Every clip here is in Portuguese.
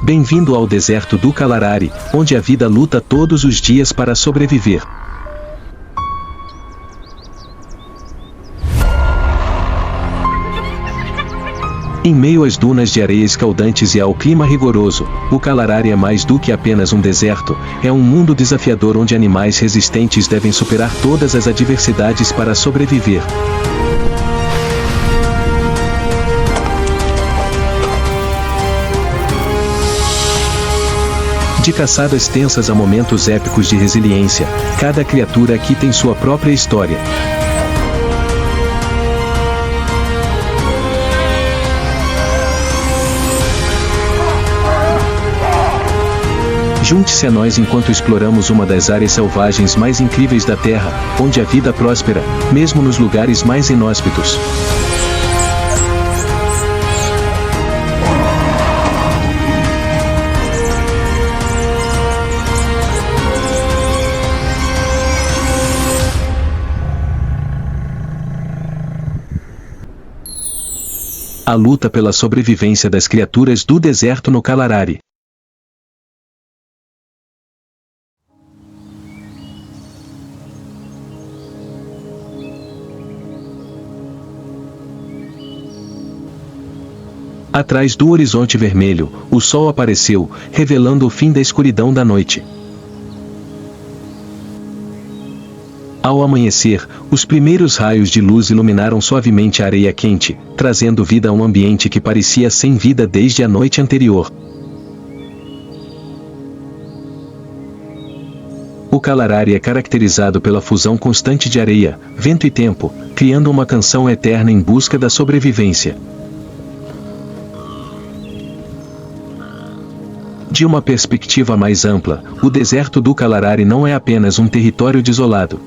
Bem-vindo ao deserto do Kalahari, onde a vida luta todos os dias para sobreviver. Em meio às dunas de areia escaldantes e ao clima rigoroso, o Kalahari é mais do que apenas um deserto, é um mundo desafiador onde animais resistentes devem superar todas as adversidades para sobreviver. De caçadas tensas a momentos épicos de resiliência, cada criatura aqui tem sua própria história. Junte-se a nós enquanto exploramos uma das áreas selvagens mais incríveis da Terra, onde a vida próspera, mesmo nos lugares mais inóspitos. A luta pela sobrevivência das criaturas do deserto no Kalahari. Atrás do horizonte vermelho, o sol apareceu, revelando o fim da escuridão da noite. Ao amanhecer, os primeiros raios de luz iluminaram suavemente a areia quente, trazendo vida a um ambiente que parecia sem vida desde a noite anterior. O Kalahari é caracterizado pela fusão constante de areia, vento e tempo, criando uma canção eterna em busca da sobrevivência. De uma perspectiva mais ampla, o deserto do Kalahari não é apenas um território desolado.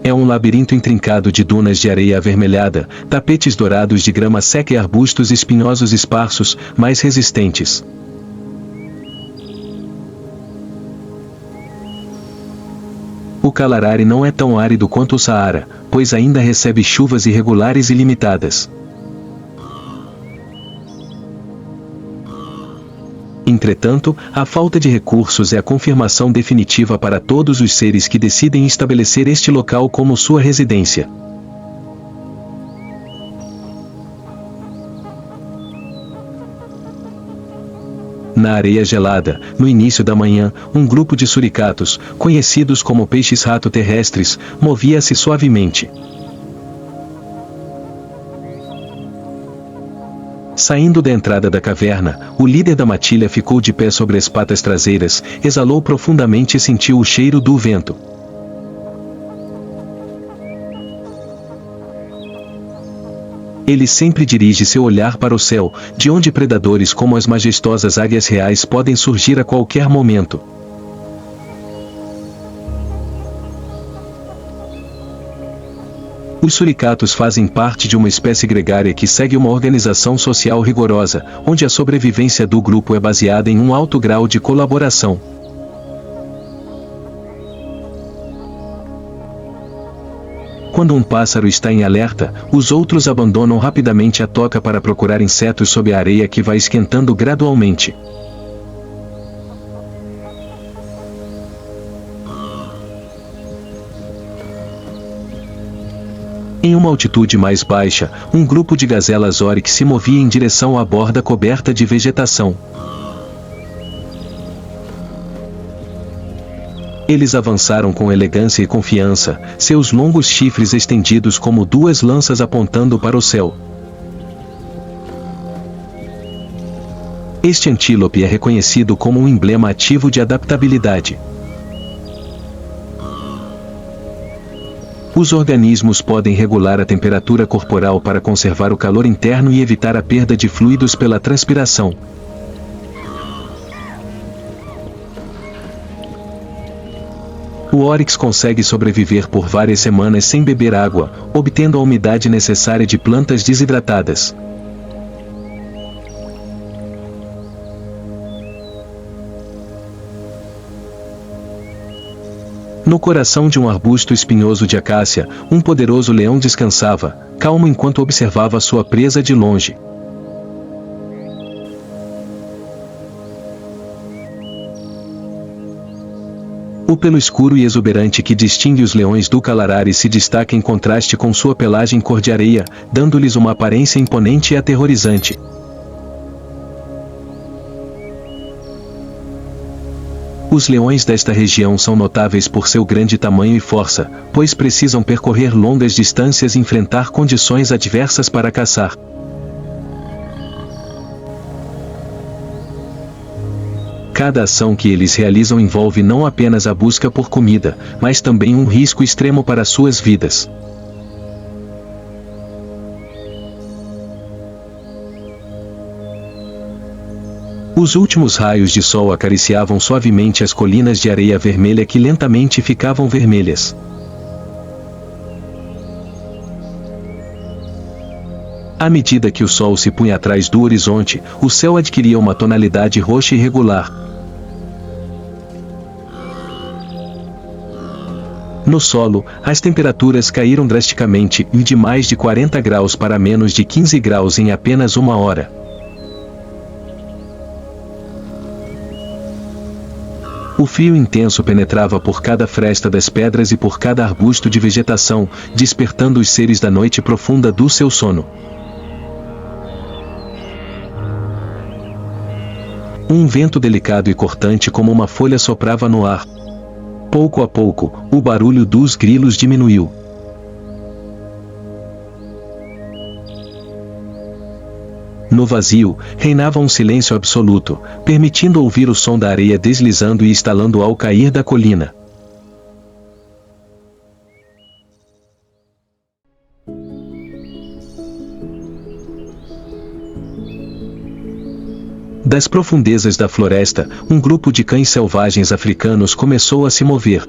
É um labirinto intrincado de dunas de areia avermelhada, tapetes dourados de grama seca e arbustos espinhosos esparsos, mais resistentes. O Kalahari não é tão árido quanto o Saara, pois ainda recebe chuvas irregulares e limitadas. Entretanto, a falta de recursos é a confirmação definitiva para todos os seres que decidem estabelecer este local como sua residência. Na areia gelada, no início da manhã, um grupo de suricatos, conhecidos como peixes-rato terrestres, movia-se suavemente. Saindo da entrada da caverna, o líder da matilha ficou de pé sobre as patas traseiras, exalou profundamente e sentiu o cheiro do vento. Ele sempre dirige seu olhar para o céu, de onde predadores como as majestosas águias reais podem surgir a qualquer momento. Os suricatos fazem parte de uma espécie gregária que segue uma organização social rigorosa, onde a sobrevivência do grupo é baseada em um alto grau de colaboração. Quando um pássaro está em alerta, os outros abandonam rapidamente a toca para procurar insetos sob a areia que vai esquentando gradualmente. Em uma altitude mais baixa, um grupo de gazelas oryx se movia em direção à borda coberta de vegetação. Eles avançaram com elegância e confiança, seus longos chifres estendidos como duas lanças apontando para o céu. Este antílope é reconhecido como um emblema ativo de adaptabilidade. Os organismos podem regular a temperatura corporal para conservar o calor interno e evitar a perda de fluidos pela transpiração. O oryx consegue sobreviver por várias semanas sem beber água, obtendo a umidade necessária de plantas desidratadas. No coração de um arbusto espinhoso de acácia, um poderoso leão descansava, calmo enquanto observava sua presa de longe. O pelo escuro e exuberante que distingue os leões do Kalahari se destaca em contraste com sua pelagem cor de areia, dando-lhes uma aparência imponente e aterrorizante. Os leões desta região são notáveis por seu grande tamanho e força, pois precisam percorrer longas distâncias e enfrentar condições adversas para caçar. Cada ação que eles realizam envolve não apenas a busca por comida, mas também um risco extremo para suas vidas. Os últimos raios de sol acariciavam suavemente as colinas de areia vermelha que lentamente ficavam vermelhas. À medida que o sol se punha atrás do horizonte, o céu adquiria uma tonalidade roxa irregular. No solo, as temperaturas caíram drasticamente, de mais de 40 graus para menos de 15 graus em apenas uma hora. O frio intenso penetrava por cada fresta das pedras e por cada arbusto de vegetação, despertando os seres da noite profunda do seu sono. Um vento delicado e cortante como uma folha soprava no ar. Pouco a pouco, o barulho dos grilos diminuiu. No vazio, reinava um silêncio absoluto, permitindo ouvir o som da areia deslizando e estalando ao cair da colina. Das profundezas da floresta, um grupo de cães selvagens africanos começou a se mover.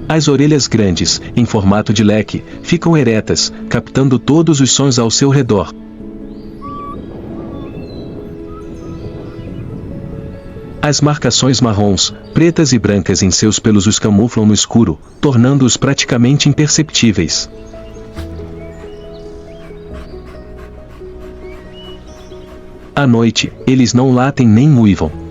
As orelhas grandes, em formato de leque, ficam eretas, captando todos os sons ao seu redor. As marcações marrons, pretas e brancas em seus pelos os camuflam no escuro, tornando-os praticamente imperceptíveis. À noite, eles não latem nem uivam.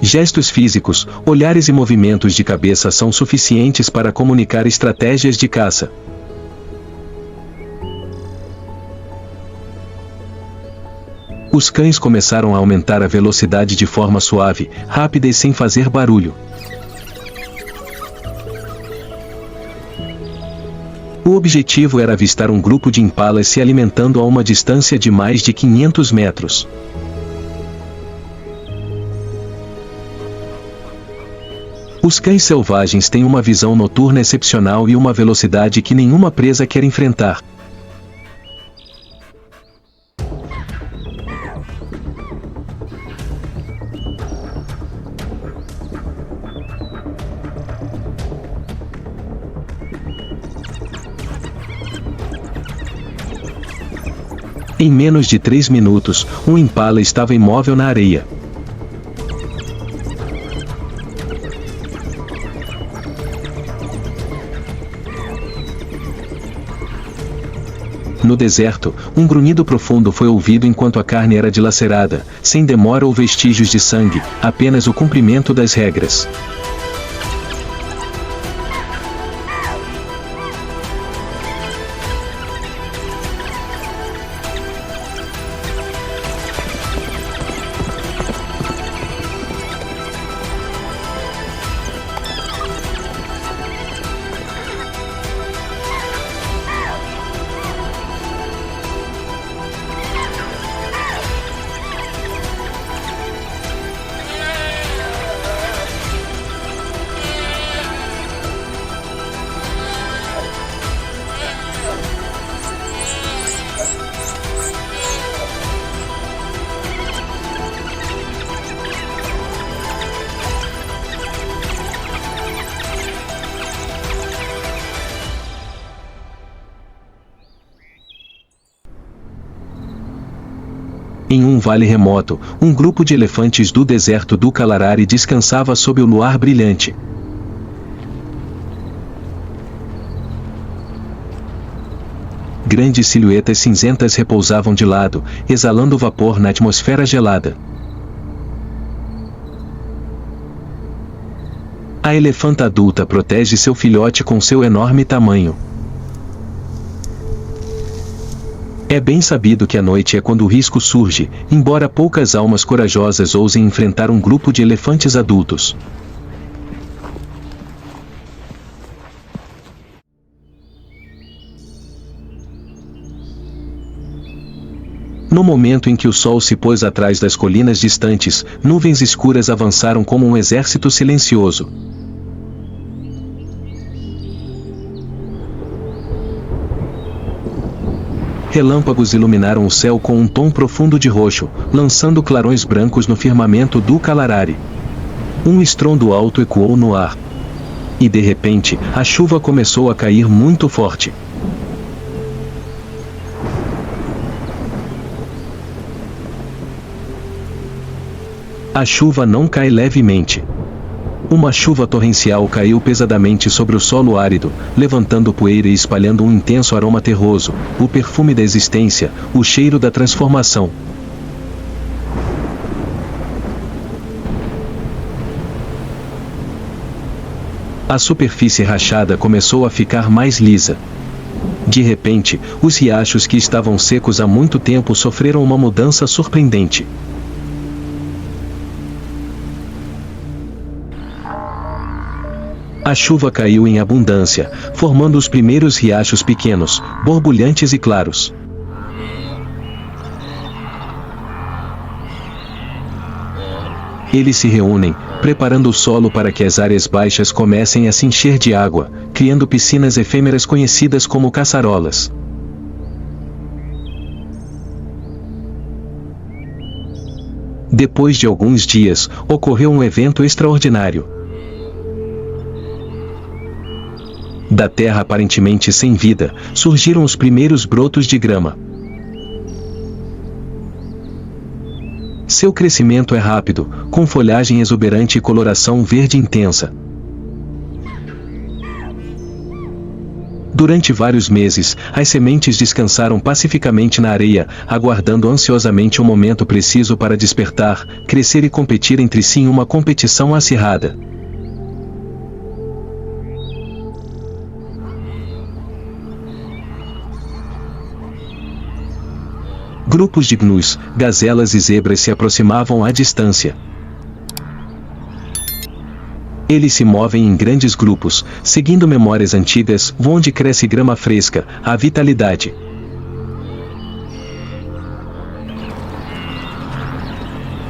Gestos físicos, olhares e movimentos de cabeça são suficientes para comunicar estratégias de caça. Os cães começaram a aumentar a velocidade de forma suave, rápida e sem fazer barulho. O objetivo era avistar um grupo de impalas se alimentando a uma distância de mais de 500 metros. Os cães selvagens têm uma visão noturna excepcional e uma velocidade que nenhuma presa quer enfrentar. Em menos de 3 minutos, um impala estava imóvel na areia. No deserto, um grunhido profundo foi ouvido enquanto a carne era dilacerada, sem demora ou vestígios de sangue, apenas o cumprimento das regras. Em um vale remoto, um grupo de elefantes do deserto do Kalahari descansava sob o luar brilhante. Grandes silhuetas cinzentas repousavam de lado, exalando vapor na atmosfera gelada. A elefanta adulta protege seu filhote com seu enorme tamanho. É bem sabido que a noite é quando o risco surge, embora poucas almas corajosas ousem enfrentar um grupo de elefantes adultos. No momento em que o sol se pôs atrás das colinas distantes, nuvens escuras avançaram como um exército silencioso. Relâmpagos iluminaram o céu com um tom profundo de roxo, lançando clarões brancos no firmamento do Kalahari. Um estrondo alto ecoou no ar. E de repente, a chuva começou a cair muito forte. A chuva não cai levemente. Uma chuva torrencial caiu pesadamente sobre o solo árido, levantando poeira e espalhando um intenso aroma terroso, o perfume da existência, o cheiro da transformação. A superfície rachada começou a ficar mais lisa. De repente, os riachos que estavam secos há muito tempo sofreram uma mudança surpreendente. A chuva caiu em abundância, formando os primeiros riachos pequenos, borbulhantes e claros. Eles se reúnem, preparando o solo para que as áreas baixas comecem a se encher de água, criando piscinas efêmeras conhecidas como caçarolas. Depois de alguns dias, ocorreu um evento extraordinário. Da terra aparentemente sem vida, surgiram os primeiros brotos de grama. Seu crescimento é rápido, com folhagem exuberante e coloração verde intensa. Durante vários meses, as sementes descansaram pacificamente na areia, aguardando ansiosamente o momento preciso para despertar, crescer e competir entre si em uma competição acirrada. Grupos de gnus, gazelas e zebras se aproximavam à distância. Eles se movem em grandes grupos, seguindo memórias antigas, onde cresce grama fresca, a vitalidade.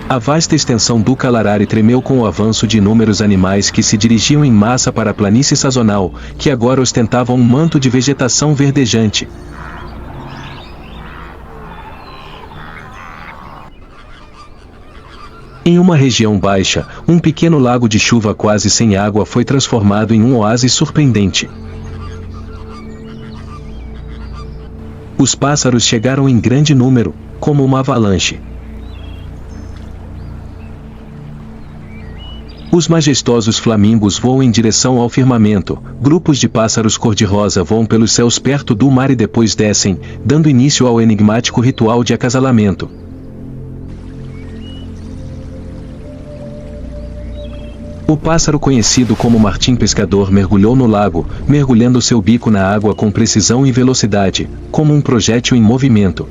A vasta extensão do Kalahari tremeu com o avanço de inúmeros animais que se dirigiam em massa para a planície sazonal, que agora ostentava um manto de vegetação verdejante. Em uma região baixa, um pequeno lago de chuva quase sem água foi transformado em um oásis surpreendente. Os pássaros chegaram em grande número, como uma avalanche. Os majestosos flamingos voam em direção ao firmamento, grupos de pássaros cor-de-rosa voam pelos céus perto do mar e depois descem, dando início ao enigmático ritual de acasalamento. O pássaro conhecido como martim pescador mergulhou no lago, mergulhando seu bico na água com precisão e velocidade, como um projétil em movimento.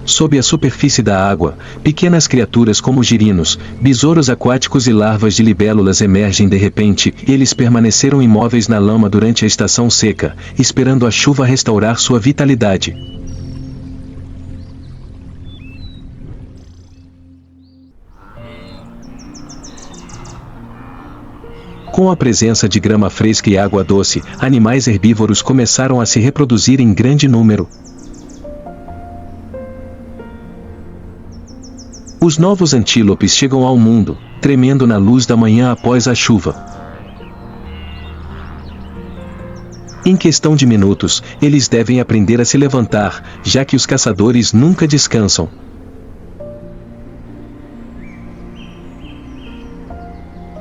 Sob a superfície da água, pequenas criaturas como girinos, besouros aquáticos e larvas de libélulas emergem de repente. Eles permaneceram imóveis na lama durante a estação seca, esperando a chuva restaurar sua vitalidade. Com a presença de grama fresca e água doce, animais herbívoros começaram a se reproduzir em grande número. Os novos antílopes chegam ao mundo, tremendo na luz da manhã após a chuva. Em questão de minutos, eles devem aprender a se levantar, já que os caçadores nunca descansam.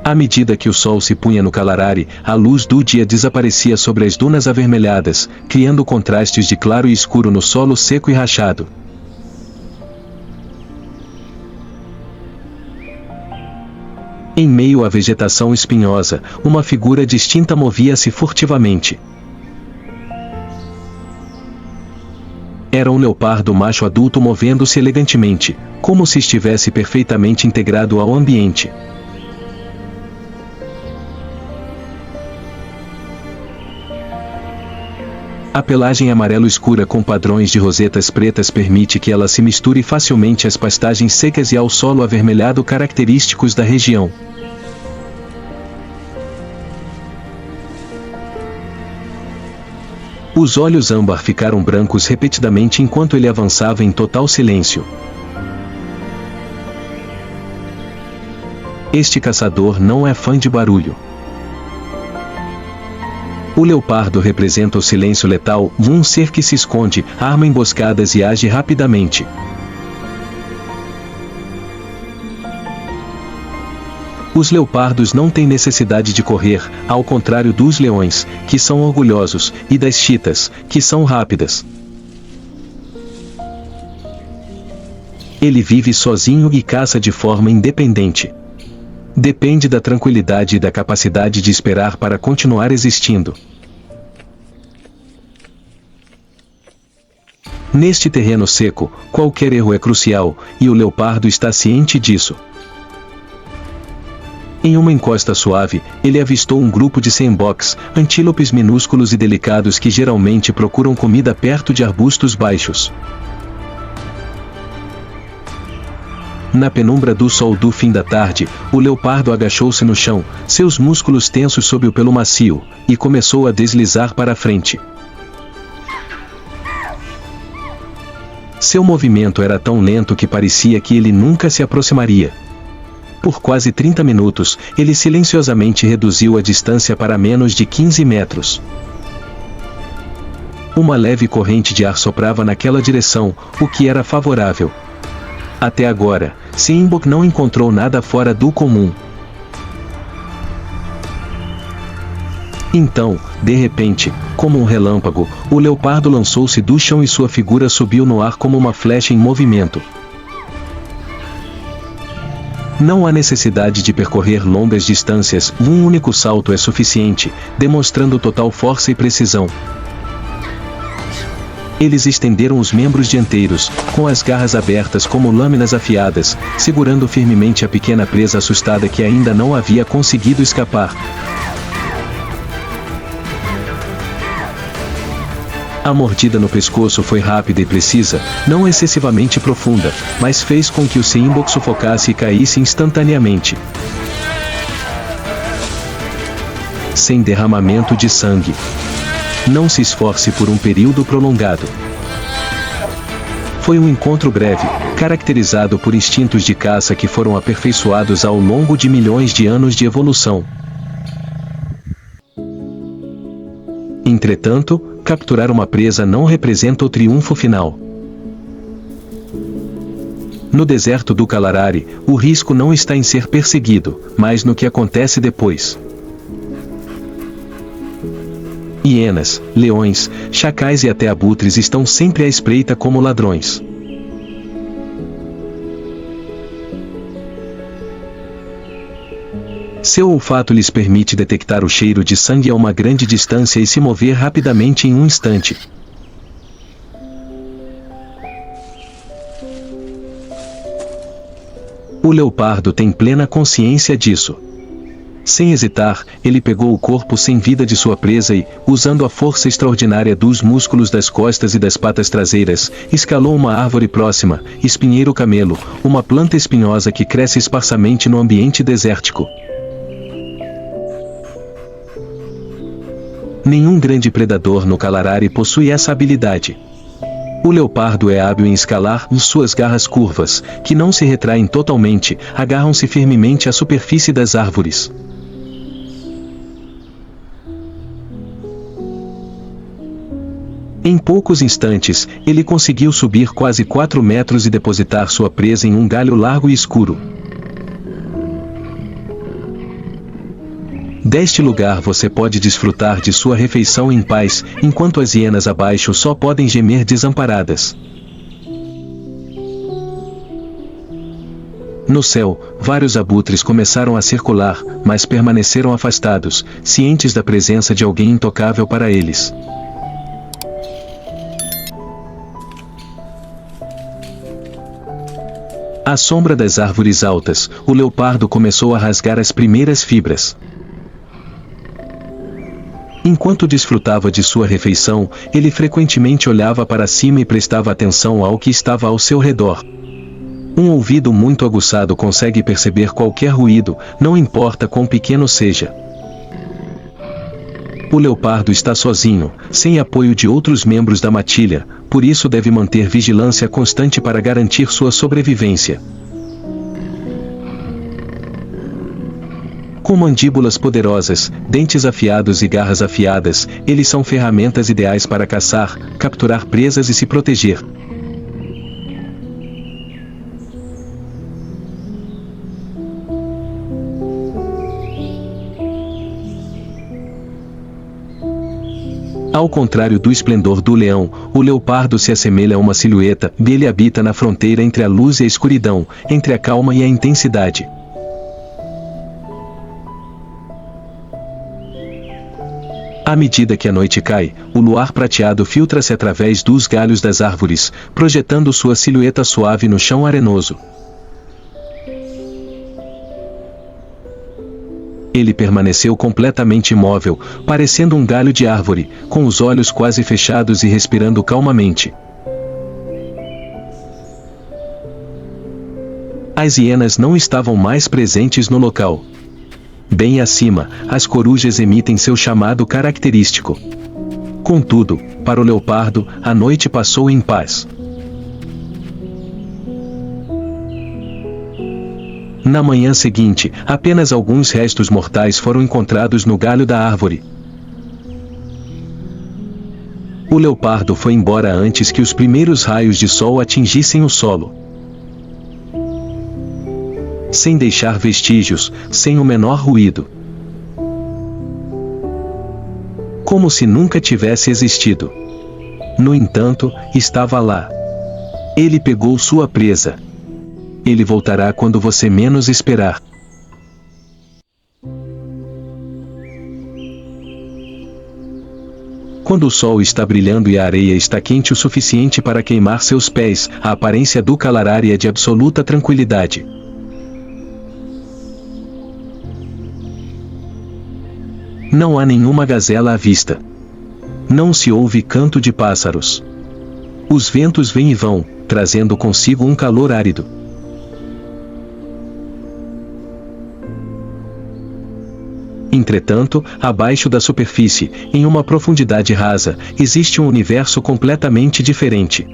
À medida que o sol se punha no Kalahari, a luz do dia desaparecia sobre as dunas avermelhadas, criando contrastes de claro e escuro no solo seco e rachado. Em meio à vegetação espinhosa, uma figura distinta movia-se furtivamente. Era um leopardo macho adulto movendo-se elegantemente, como se estivesse perfeitamente integrado ao ambiente. A pelagem amarelo escura com padrões de rosetas pretas permite que ela se misture facilmente às pastagens secas e ao solo avermelhado característicos da região. Os olhos âmbar ficaram brancos repetidamente enquanto ele avançava em total silêncio. Este caçador não é fã de barulho. O leopardo representa o silêncio letal, um ser que se esconde, arma emboscadas e age rapidamente. Os leopardos não têm necessidade de correr, ao contrário dos leões, que são orgulhosos, e das chitas, que são rápidas. Ele vive sozinho e caça de forma independente. Depende da tranquilidade e da capacidade de esperar para continuar existindo. Neste terreno seco, qualquer erro é crucial, e o leopardo está ciente disso. Em uma encosta suave, ele avistou um grupo de sembocs, antílopes minúsculos e delicados que geralmente procuram comida perto de arbustos baixos. Na penumbra do sol do fim da tarde, o leopardo agachou-se no chão, seus músculos tensos sob o pelo macio, e começou a deslizar para a frente. Seu movimento era tão lento que parecia que ele nunca se aproximaria. Por quase 30 minutos, ele silenciosamente reduziu a distância para menos de 15 metros. Uma leve corrente de ar soprava naquela direção, o que era favorável. Até agora, Simbok não encontrou nada fora do comum. Então, de repente, como um relâmpago, o leopardo lançou-se do chão e sua figura subiu no ar como uma flecha em movimento. Não há necessidade de percorrer longas distâncias, um único salto é suficiente, demonstrando total força e precisão. Eles estenderam os membros dianteiros, com as garras abertas como lâminas afiadas, segurando firmemente a pequena presa assustada que ainda não havia conseguido escapar. A mordida no pescoço foi rápida e precisa, não excessivamente profunda, mas fez com que o Simbok sufocasse e caísse instantaneamente. Sem derramamento de sangue. Não se esforce por um período prolongado. Foi um encontro breve, caracterizado por instintos de caça que foram aperfeiçoados ao longo de milhões de anos de evolução. Entretanto, capturar uma presa não representa o triunfo final. No deserto do Kalahari, o risco não está em ser perseguido, mas no que acontece depois. Hienas, leões, chacais e até abutres estão sempre à espreita como ladrões. Seu olfato lhes permite detectar o cheiro de sangue a uma grande distância e se mover rapidamente em um instante. O leopardo tem plena consciência disso. Sem hesitar, ele pegou o corpo sem vida de sua presa e, usando a força extraordinária dos músculos das costas e das patas traseiras, escalou uma árvore próxima, espinheiro camelo, uma planta espinhosa que cresce esparsamente no ambiente desértico. Nenhum grande predador no Kalahari possui essa habilidade. O leopardo é hábil em escalar, e suas garras curvas, que não se retraem totalmente, agarram-se firmemente à superfície das árvores. Em poucos instantes, ele conseguiu subir quase 4 metros e depositar sua presa em um galho largo e escuro. Deste lugar você pode desfrutar de sua refeição em paz, enquanto as hienas abaixo só podem gemer desamparadas. No céu, vários abutres começaram a circular, mas permaneceram afastados, cientes da presença de alguém intocável para eles. À sombra das árvores altas, o leopardo começou a rasgar as primeiras fibras. Enquanto desfrutava de sua refeição, ele frequentemente olhava para cima e prestava atenção ao que estava ao seu redor. Um ouvido muito aguçado consegue perceber qualquer ruído, não importa quão pequeno seja. O leopardo está sozinho, sem apoio de outros membros da matilha, por isso deve manter vigilância constante para garantir sua sobrevivência. Com mandíbulas poderosas, dentes afiados e garras afiadas, eles são ferramentas ideais para caçar, capturar presas e se proteger. Ao contrário do esplendor do leão, o leopardo se assemelha a uma silhueta, ele habita na fronteira entre a luz e a escuridão, entre a calma e a intensidade. À medida que a noite cai, o luar prateado filtra-se através dos galhos das árvores, projetando sua silhueta suave no chão arenoso. Ele permaneceu completamente imóvel, parecendo um galho de árvore, com os olhos quase fechados e respirando calmamente. As hienas não estavam mais presentes no local. Bem acima, as corujas emitem seu chamado característico. Contudo, para o leopardo, a noite passou em paz. Na manhã seguinte, apenas alguns restos mortais foram encontrados no galho da árvore. O leopardo foi embora antes que os primeiros raios de sol atingissem o solo. Sem deixar vestígios, sem o menor ruído. Como se nunca tivesse existido. No entanto, estava lá. Ele pegou sua presa. Ele voltará quando você menos esperar. Quando o sol está brilhando e a areia está quente o suficiente para queimar seus pés, a aparência do Kalarari é de absoluta tranquilidade. Não há nenhuma gazela à vista. Não se ouve canto de pássaros. Os ventos vêm e vão, trazendo consigo um calor árido. Entretanto, abaixo da superfície, em uma profundidade rasa, existe um universo completamente diferente.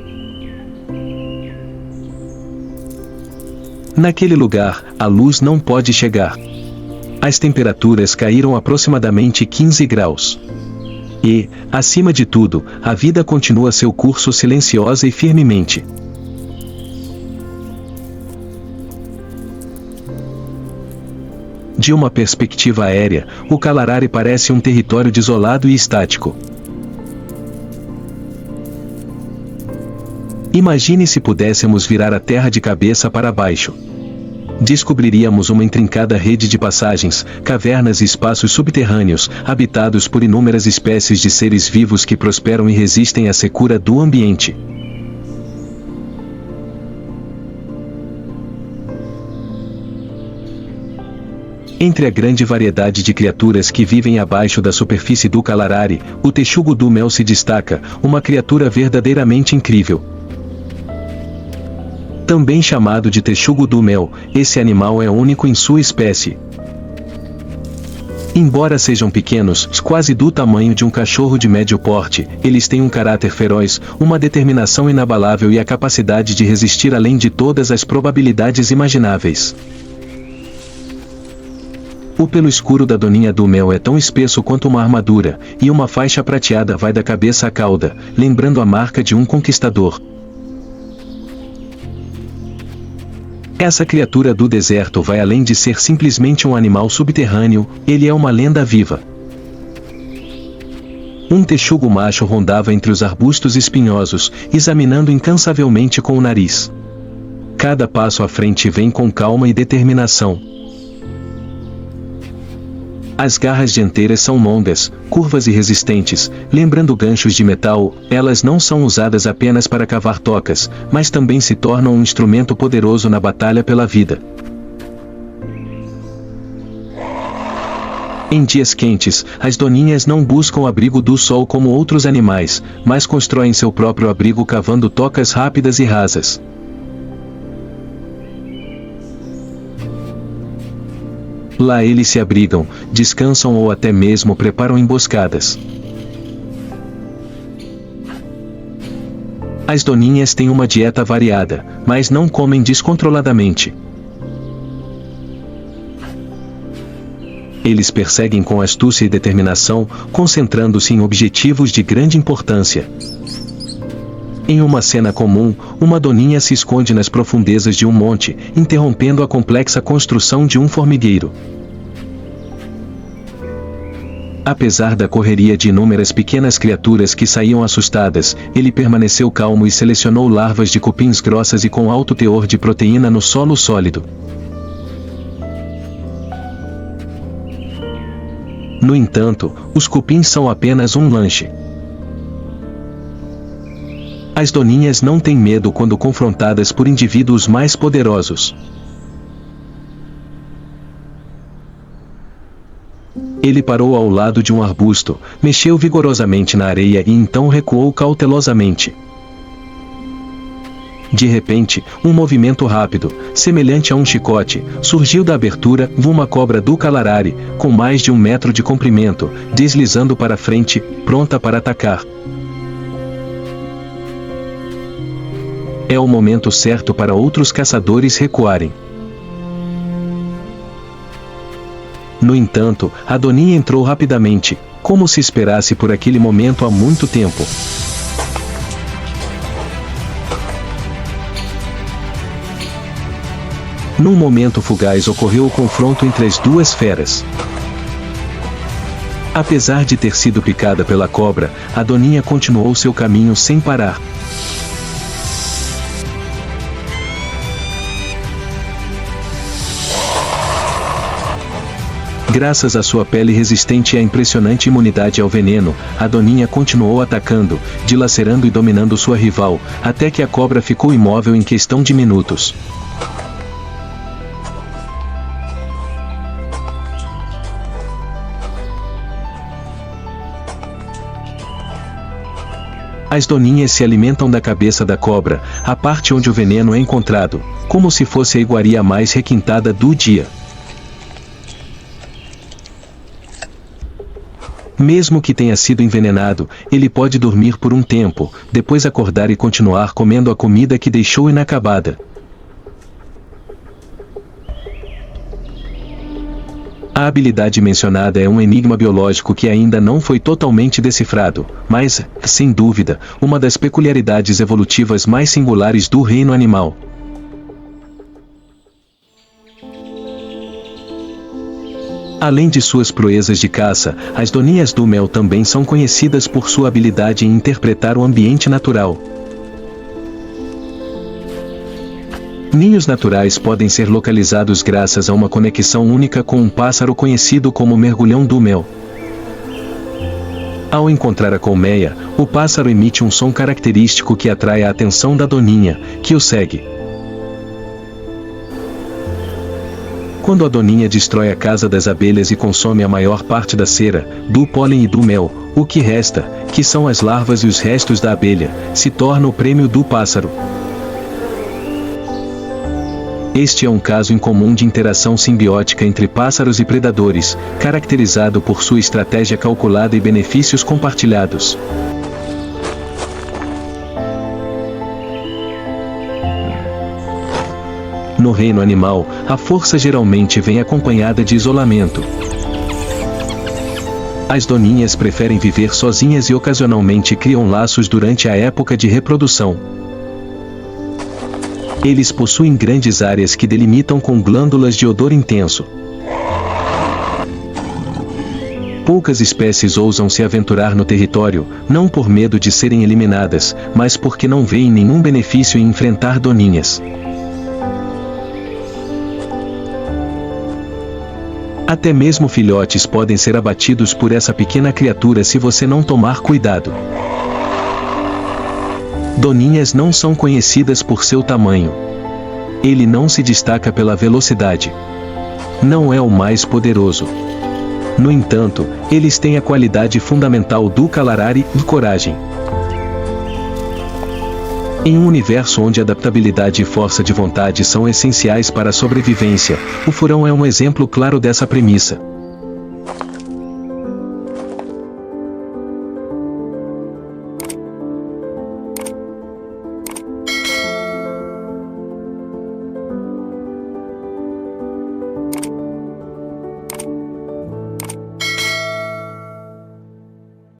Naquele lugar, a luz não pode chegar. As temperaturas caíram aproximadamente 15 graus. E, acima de tudo, a vida continua seu curso silenciosa e firmemente. De uma perspectiva aérea, o Kalarari parece um território desolado e estático. Imagine se pudéssemos virar a Terra de cabeça para baixo. Descobriríamos uma intrincada rede de passagens, cavernas e espaços subterrâneos, habitados por inúmeras espécies de seres vivos que prosperam e resistem à secura do ambiente. Entre a grande variedade de criaturas que vivem abaixo da superfície do Kalarari, o texugo do mel se destaca, uma criatura verdadeiramente incrível. Também chamado de texugo do mel, esse animal é único em sua espécie. Embora sejam pequenos, quase do tamanho de um cachorro de médio porte, eles têm um caráter feroz, uma determinação inabalável e a capacidade de resistir além de todas as probabilidades imagináveis. O pelo escuro da doninha do mel é tão espesso quanto uma armadura, e uma faixa prateada vai da cabeça à cauda, lembrando a marca de um conquistador. Essa criatura do deserto vai além de ser simplesmente um animal subterrâneo, ele é uma lenda viva. Um texugo macho rondava entre os arbustos espinhosos, examinando incansavelmente com o nariz. Cada passo à frente vem com calma e determinação. As garras dianteiras são longas, curvas e resistentes, lembrando ganchos de metal. Elas não são usadas apenas para cavar tocas, mas também se tornam um instrumento poderoso na batalha pela vida. Em dias quentes, as doninhas não buscam o abrigo do sol como outros animais, mas constroem seu próprio abrigo cavando tocas rápidas e rasas. Lá eles se abrigam, descansam ou até mesmo preparam emboscadas. As doninhas têm uma dieta variada, mas não comem descontroladamente. Eles perseguem com astúcia e determinação, concentrando-se em objetivos de grande importância. Em uma cena comum, uma doninha se esconde nas profundezas de um monte, interrompendo a complexa construção de um formigueiro. Apesar da correria de inúmeras pequenas criaturas que saíam assustadas, ele permaneceu calmo e selecionou larvas de cupins grossas e com alto teor de proteína no solo sólido. No entanto, os cupins são apenas um lanche. As doninhas não têm medo quando confrontadas por indivíduos mais poderosos. Ele parou ao lado de um arbusto, mexeu vigorosamente na areia e então recuou cautelosamente. De repente, um movimento rápido, semelhante a um chicote, surgiu da abertura. Uma cobra do Kalarari, com mais de 1 metro de comprimento, deslizando para frente, pronta para atacar. É o momento certo para outros caçadores recuarem. No entanto, a doninha entrou rapidamente, como se esperasse por aquele momento há muito tempo. Num momento fugaz ocorreu o confronto entre as duas feras. Apesar de ter sido picada pela cobra, a doninha continuou seu caminho sem parar. Graças à sua pele resistente e à impressionante imunidade ao veneno, a doninha continuou atacando, dilacerando e dominando sua rival, até que a cobra ficou imóvel em questão de minutos. As doninhas se alimentam da cabeça da cobra, a parte onde o veneno é encontrado, como se fosse a iguaria mais requintada do dia. Mesmo que tenha sido envenenado, ele pode dormir por um tempo, depois acordar e continuar comendo a comida que deixou inacabada. A habilidade mencionada é um enigma biológico que ainda não foi totalmente decifrado, mas, sem dúvida, uma das peculiaridades evolutivas mais singulares do reino animal. Além de suas proezas de caça, as doninhas do mel também são conhecidas por sua habilidade em interpretar o ambiente natural. Ninhos naturais podem ser localizados graças a uma conexão única com um pássaro conhecido como mergulhão do mel. Ao encontrar a colmeia, o pássaro emite um som característico que atrai a atenção da doninha, que o segue. Quando a doninha destrói a casa das abelhas e consome a maior parte da cera, do pólen e do mel, o que resta, que são as larvas e os restos da abelha, se torna o prêmio do pássaro. Este é um caso incomum de interação simbiótica entre pássaros e predadores, caracterizado por sua estratégia calculada e benefícios compartilhados. No reino animal, a força geralmente vem acompanhada de isolamento. As doninhas preferem viver sozinhas e ocasionalmente criam laços durante a época de reprodução. Eles possuem grandes áreas que delimitam com glândulas de odor intenso. Poucas espécies ousam se aventurar no território, não por medo de serem eliminadas, mas porque não veem nenhum benefício em enfrentar doninhas. Até mesmo filhotes podem ser abatidos por essa pequena criatura se você não tomar cuidado. Doninhas não são conhecidas por seu tamanho. Ele não se destaca pela velocidade. Não é o mais poderoso. No entanto, eles têm a qualidade fundamental do calarari e coragem. Em um universo onde adaptabilidade e força de vontade são essenciais para a sobrevivência, o furão é um exemplo claro dessa premissa.